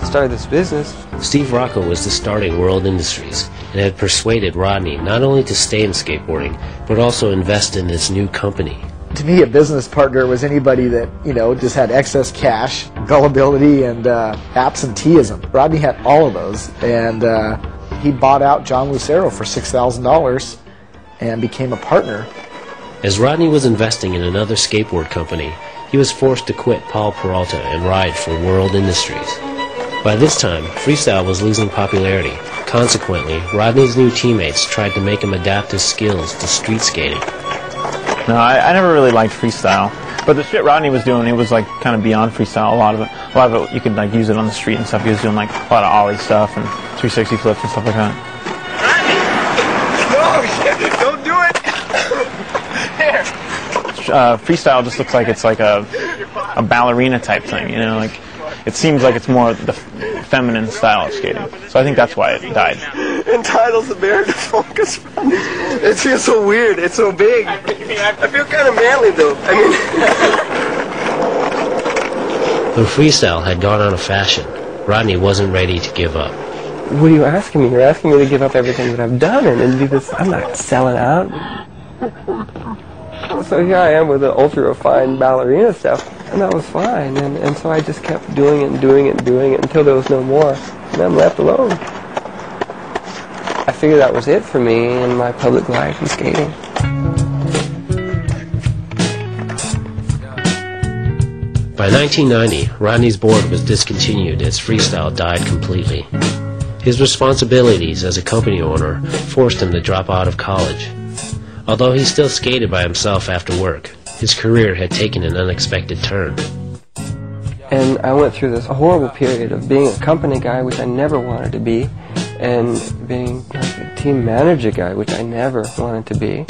Started this business. Steve Rocco was the starting World Industries and had persuaded Rodney not only to stay in skateboarding, but also invest in this new company. To me, a business partner was anybody that, just had excess cash, gullibility, and absenteeism. Rodney had all of those, and he bought out John Lucero for $6,000 and became a partner. As Rodney was investing in another skateboard company, he was forced to quit Paul Peralta and ride for World Industries. By this time, freestyle was losing popularity. Consequently, Rodney's new teammates tried to make him adapt his skills to street skating. No, I never really liked freestyle, but the shit Rodney was doing, it was like kind of beyond freestyle. A lot of it, you could like use it on the street and stuff. He was doing like a lot of ollie stuff and 360 flips and stuff like that. Rodney! No, don't do it! Here! Freestyle just looks like it's like a ballerina type thing, like it seems like it's more the feminine style of skating. So I think that's why it died. Entitles American focus. It feels so weird. It's so big. I feel kind of manly though. Though freestyle had gone out of fashion, Rodney wasn't ready to give up. What are you asking me? You're asking me to give up everything that I've done and do this. I'm not selling out. So here I am with the ultra-refined ballerina stuff, and that was fine. And so I just kept doing it and doing it and doing it until there was no more. And I'm left alone. I figured that was it for me in my public life and skating. By 1990, Rodney's board was discontinued as freestyle died completely. His responsibilities as a company owner forced him to drop out of college. Although he still skated by himself after work, his career had taken an unexpected turn. And I went through this horrible period of being a company guy, which I never wanted to be, and being like a team manager guy, which I never wanted to be.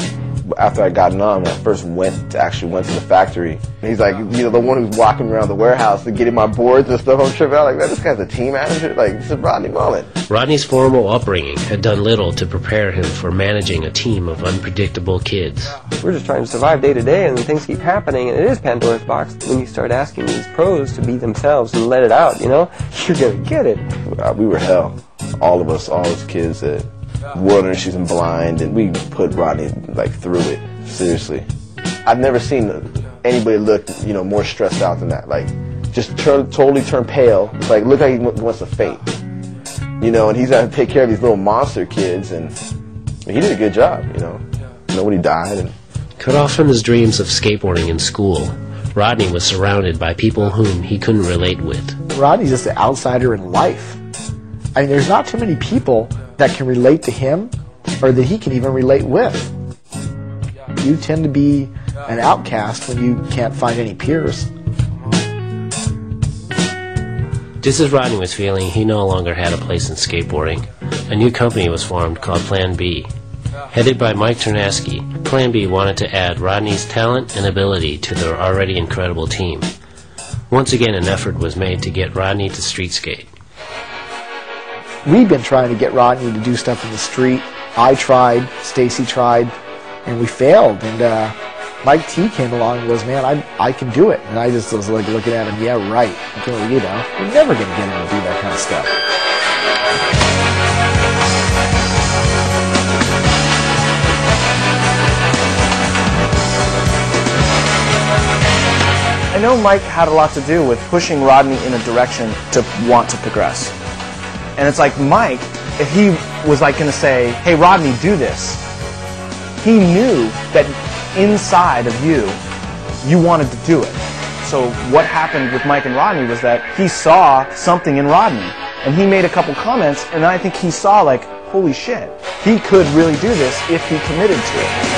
After I got on, when I first went to the factory, he's like, the one who's walking around the warehouse and getting my boards and stuff. I'm tripping out like, man, this guy's a team manager? Like, this is Rodney Mullen. Rodney's formal upbringing had done little to prepare him for managing a team of unpredictable kids. We're just trying to survive day to day, and things keep happening, and it is Pandora's box. When you start asking these pros to be themselves and let it out, you're going to get it. We were hell. All of us, all those kids that wilderness, she's blind, and we put Rodney through it. Seriously, I've never seen anybody look more stressed out than that. Like, just totally turn pale. Like, look how he wants to faint. And he's got to take care of these little monster kids, and he did a good job. Nobody died. And cut off from his dreams of skateboarding in school, Rodney was surrounded by people whom he couldn't relate with. Rodney's just an outsider in life. I mean, there's not too many people that can relate to him or that he can even relate with. You tend to be an outcast when you can't find any peers. Just as Rodney was feeling he no longer had a place in skateboarding, a new company was formed called Plan B. Headed by Mike Ternasky, Plan B wanted to add Rodney's talent and ability to their already incredible team. Once again, an effort was made to get Rodney to street skate. We've been trying to get Rodney to do stuff in the street. I tried, Stacy tried, and we failed. And Mike T came along and goes, man, I can do it. And I just was like looking at him, yeah, right. Until, you're never going to get him to do that kind of stuff. I know Mike had a lot to do with pushing Rodney in a direction to want to progress. And it's like Mike, if he was going to say, hey Rodney, do this, he knew that inside of you wanted to do it. So what happened with Mike and Rodney was that he saw something in Rodney, and he made a couple comments, and I think he saw holy shit, he could really do this if he committed to it.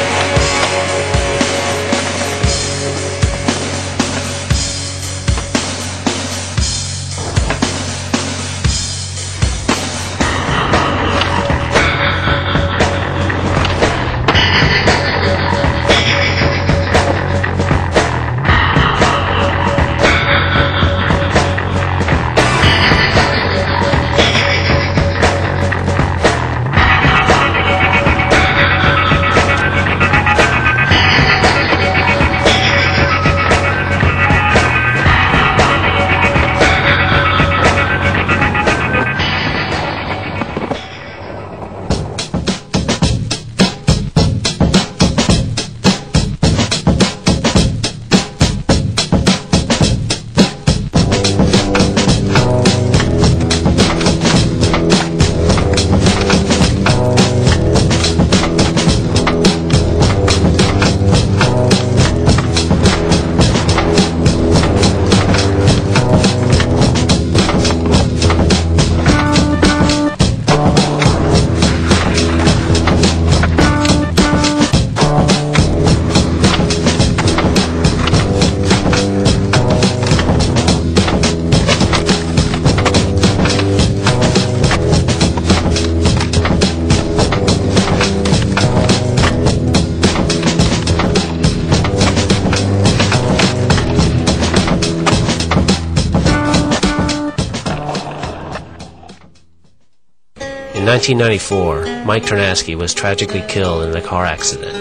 In 1994, Mike Ternasky was tragically killed in a car accident.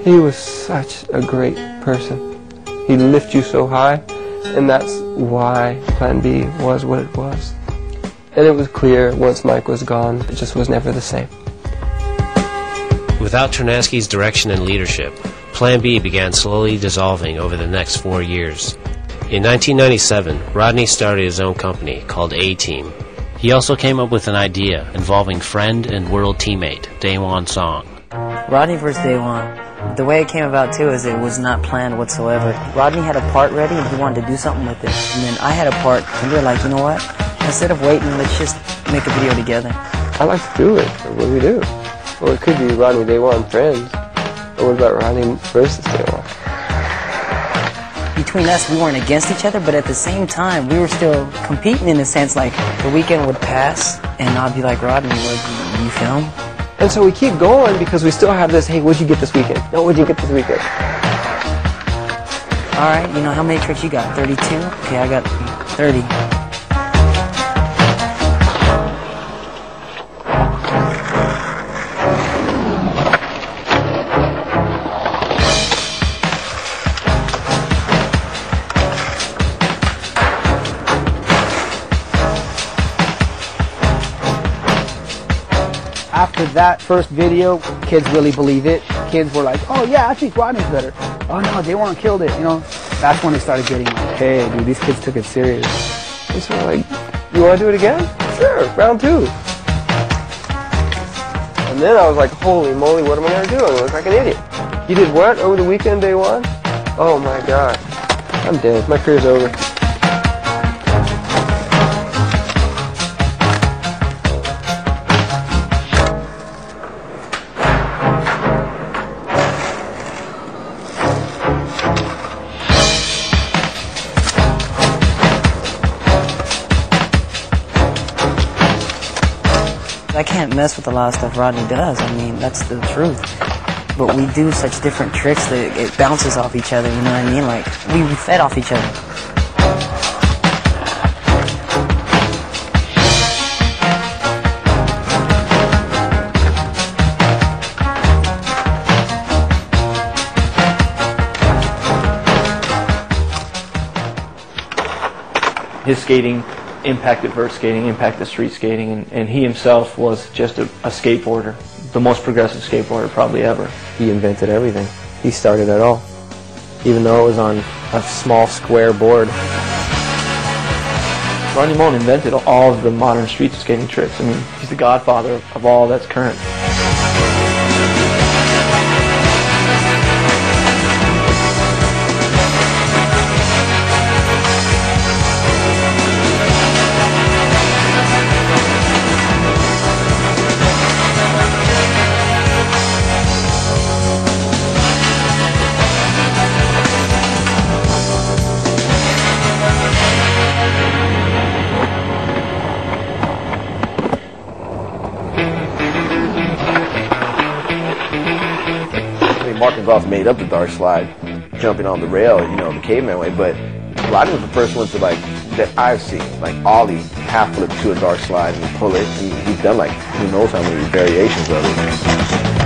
He was such a great person. He lifted you so high, and that's why Plan B was what it was. And it was clear once Mike was gone, it just was never the same. Without Ternasky's direction and leadership, Plan B began slowly dissolving over the next 4 years. In 1997, Rodney started his own company called A-Team. He also came up with an idea involving friend and world teammate Daewon Song. Rodney versus Daewon. The way it came about too is it was not planned whatsoever. Rodney had a part ready and he wanted to do something with it. And then I had a part and we were like, you know what? Instead of waiting, let's just make a video together. I like to do it. What do we do? Well, it could be Rodney Daewon friends. Or what about Rodney versus Daewon? Between us, we weren't against each other, but at the same time, we were still competing in a sense. Like, the weekend would pass, and I'd be like, Rodney, what, you film? And so we keep going because we still have this, hey, what'd you get this weekend? No, what'd you get this weekend? All right, you know, how many tricks you got? 32? Okay, I got 30. After that first video, kids really believe it. Kids were like, oh yeah, I think Rodney's better. Oh no, Daewon killed it, you know. That's when they started getting like, hey dude, these kids took it serious. And so like, you want to do it again? Sure, round 2. And then I was like, holy moly, what am I going to do? I'm going to look like an idiot. You did what over the weekend, Daewon? Oh my god. I'm dead. My career's over. I can't mess with a lot of stuff Rodney does. I mean, that's the truth. But we do such different tricks that it bounces off each other, you know what I mean? Like, we fed off each other. His skating impacted vert skating, impacted street skating, and he himself was just a skateboarder, the most progressive skateboarder probably ever. He invented everything. He started it all, even though it was on a small square board. Rodney Mullen invented all of the modern street skating tricks. I mean, he's the godfather of all that's current. Golf made up the dark slide, jumping on the rail, you know, the caveman way, but Rodney was the first one to, like, that I've seen, like, ollie half flip to a dark slide and pull it, and he's done, like, who knows how many variations of it.